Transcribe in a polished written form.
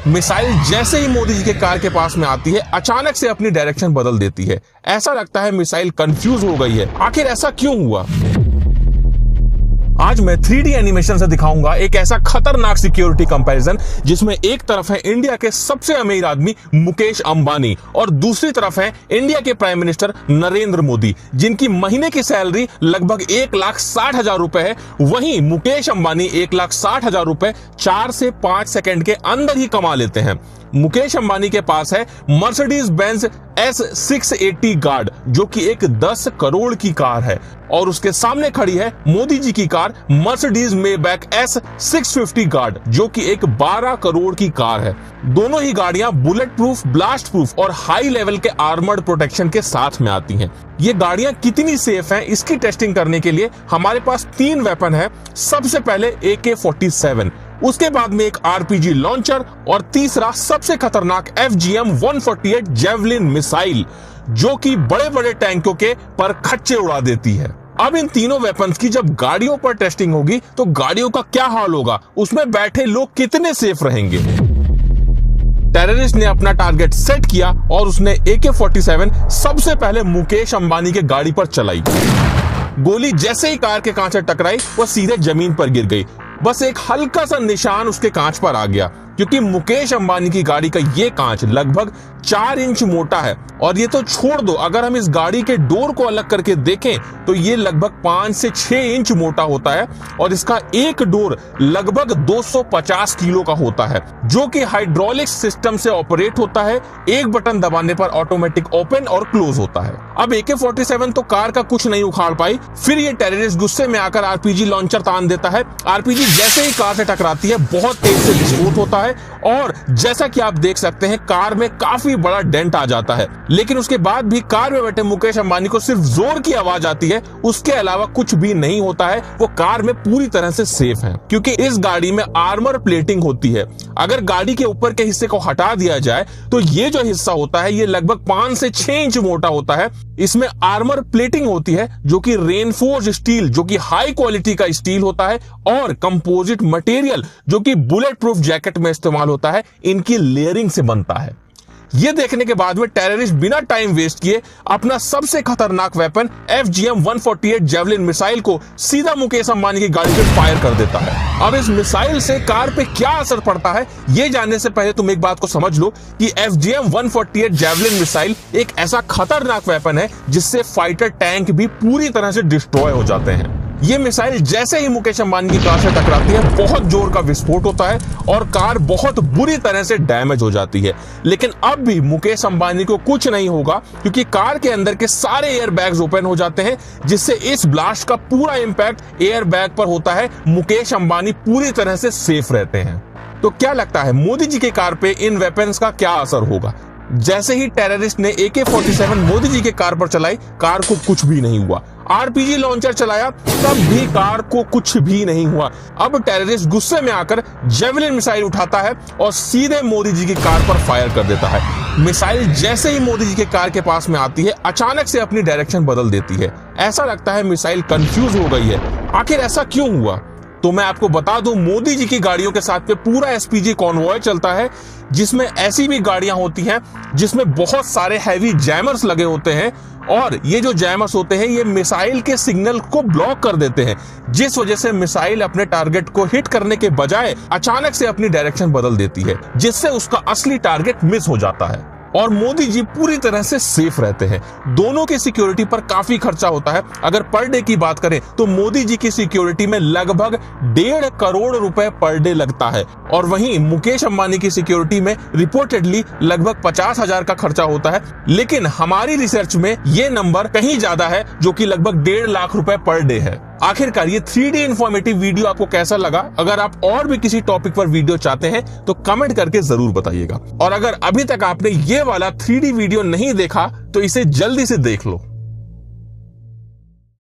Missile जैसे ही मोदी जी के car के पास में आती है अचानक से अपनी डायरेक्शन बदल देती है। ऐसा लगता है मिसाइल कंफ्यूज हो गई है। आखिर ऐसा क्यों हुआ? आज मैं 3D एनिमेशन से दिखाऊंगा एक ऐसा खतरनाक सिक्योरिटी कंपैरिजन जिसमें एक तरफ है इंडिया के सबसे अमीर आदमी मुकेश अंबानी और दूसरी तरफ है इंडिया के प्राइम मिनिस्टर नरेंद्र मोदी, जिनकी महीने की सैलरी लगभग 1,60,000 रुपए है। वहीं मुकेश अंबानी 1,60,000 रुपए 4 से 5 सेकंड के अंदर ही कमा लेते हैं। मुकेश अंबानी के पास है मर्सिडीज बेंज S680 गार्ड, जो कि एक 10 करोड़ की कार है, और उसके सामने खड़ी है मोदी जी की car Mercedes Maybach S650 guard, जो कि एक 12 करोड़ की कार है। दोनों ही गाड़ियां बुलेट प्रूफ, ब्लास्ट प्रूफ और हाई लेवल के आर्मर्ड प्रोटेक्शन के साथ में आती हैं। ये गाड़ियां कितनी सेफ हैं, इसकी टेस्टिंग करने के लिए हमारे पास 3 वेपन है। सबसे पहले AK-47, उसके बाद में एक RPG लॉन्चर और तीसरा सबसे खतरनाक FGM-148 जेवलिन मिसाइल, जो कि बड़े बड़े टैंकों के पर खच्चे उड़ा देती है। अब इन तीनों वेपन्स की जब गाड़ियों पर टेस्टिंग होगी तो गाड़ियों का क्या हाल होगा, उसमें बैठे लोग कितने सेफ रहेंगे। टेररिस्ट ने अपना टारगेट सेट किया और उसने AK-47 सबसे पहले मुकेश अंबानी के गाड़ी पर चलाई। गोली जैसे ही कार के कांच से टकराई वो सीधे जमीन पर गिर गई। बस एक हल्का सा निशान उसके कांच पर आ गया, क्योंकि मुकेश अंबानी की गाड़ी का ये कांच लगभग 4 इंच मोटा है। और ये तो छोड़ दो, अगर हम इस गाड़ी के डोर को अलग करके देखें तो ये लगभग 5 से 6 इंच मोटा होता है और इसका एक डोर लगभग 250 किलो का होता है, जो कि हाइड्रोलिक सिस्टम से ऑपरेट होता है। एक बटन दबाने पर ऑटोमेटिक ओपन और क्लोज होता है। अब AK-47 तो कार का कुछ नहीं उखाड़ पाई। फिर ये टेररिस्ट गुस्से में आकर RPG लॉन्चर तान देता है। RPG जैसे ही कार से टकराती है बहुत तेज से विस्फोट होता है और जैसा कि आप देख सकते हैं कार में काफी बड़ा डेंट आ जाता है। लेकिन उसके बाद भी कार में बैठे मुकेश अंबानी को सिर्फ जोर की आवाज आती है, उसके अलावा कुछ भी नहीं होता है। वो कार में पूरी तरह से सेफ है, क्योंकि इस गाड़ी में आर्मर प्लेटिंग होती है। अगर गाड़ी के ऊपर के हिस्से को हटा दिया जाए तो ये जो हिस्सा होता है ये लगभग 5 से 6 इंच मोटा होता है। इसमें आर्मर प्लेटिंग होती है जो कि रेनफोर्स्ड स्टील, जो कि हाई क्वालिटी का स्टील होता है, और कंपोजिट मटेरियल जो कि बुलेट प्रूफ जैकेट में इस्तेमाल होता है, इनकी लेयरिंग से बनता है। ये देखने के बाद में टेररिस्ट बिना टाइम वेस्ट किए अपना सबसे खतरनाक वेपन FGM-148 जेवलिन मिसाइल को सीधा मुकेश अंबानी की गाड़ी पे फायर कर देता है। अब इस मिसाइल से कार पे क्या असर पड़ता है ये जानने से पहले तुम एक बात को समझ लो कि FGM-148 जेवलिन मिसाइल एक ऐसा खतरनाक वेपन है जिससे फाइटर टैंक भी पूरी तरह से डिस्ट्रॉय हो जाते हैं। ये मिसाइल जैसे ही मुकेश अंबानी की कार से टकराती है बहुत जोर का विस्फोट होता है और कार बहुत बुरी तरह से डैमेज हो जाती है। लेकिन अब भी मुकेश अंबानी को कुछ नहीं होगा, क्योंकि कार के अंदर के सारे एयर बैग्स ओपन हो जाते हैं, जिससे इस ब्लास्ट का पूरा इंपैक्ट एयर बैग पर होता है। मुकेश अंबानी पूरी तरह से सेफ रहते हैं। तो क्या लगता है मोदी जी के कार पे इन वेपन्स का क्या असर होगा? जैसे ही टेररिस्ट ने AK-47 मोदी जी के कार पर चलाई, कार को कुछ भी नहीं हुआ। RPG लॉन्चर चलाया, तब भी कार को कुछ भी नहीं हुआ। अब टेररिस्ट गुस्से में आकर जेवलिन मिसाइल उठाता है और सीधे मोदी जी की कार पर फायर कर देता है। मिसाइल जैसे ही मोदी जी के कार के पास में आती है अचानक से अपनी डायरेक्शन बदल देती है। ऐसा लगता है मिसाइल कंफ्यूज हो गई है। आखिर ऐसा क्यों हुआ? तो मैं आपको बता दूं, मोदी जी की गाड़ियों के साथ में पूरा SPG कॉन्वॉय चलता है, जिसमें ऐसी भी गाड़ियां होती हैं जिसमें बहुत सारे हैवी जैमर्स लगे होते हैं, और ये जो जैमर्स होते हैं ये मिसाइल के सिग्नल को ब्लॉक कर देते हैं, जिस वजह से मिसाइल अपने टारगेट को हिट करने के बजाय अचानक से अपनी डायरेक्शन बदल देती है, जिससे उसका असली टारगेट मिस हो जाता है और मोदी जी पूरी तरह से सेफ रहते हैं। दोनों की सिक्योरिटी पर काफी खर्चा होता है। अगर पर डे की बात करें तो मोदी जी की सिक्योरिटी में लगभग 1.5 करोड़ रुपए पर डे लगता है, और वहीं मुकेश अंबानी की सिक्योरिटी में रिपोर्टेडली लगभग 50,000 का खर्चा होता है। लेकिन हमारी रिसर्च में ये नंबर कहीं ज्यादा है, जो कि लगभग 1.5 लाख रुपए पर डे है। आखिरकार ये 3D इंफॉर्मेटिव वीडियो आपको कैसा लगा? अगर आप और भी किसी टॉपिक पर वीडियो चाहते हैं तो कमेंट करके जरूर बताइएगा। और अगर अभी तक आपने ये वाला 3D वीडियो नहीं देखा तो इसे जल्दी से देख लो।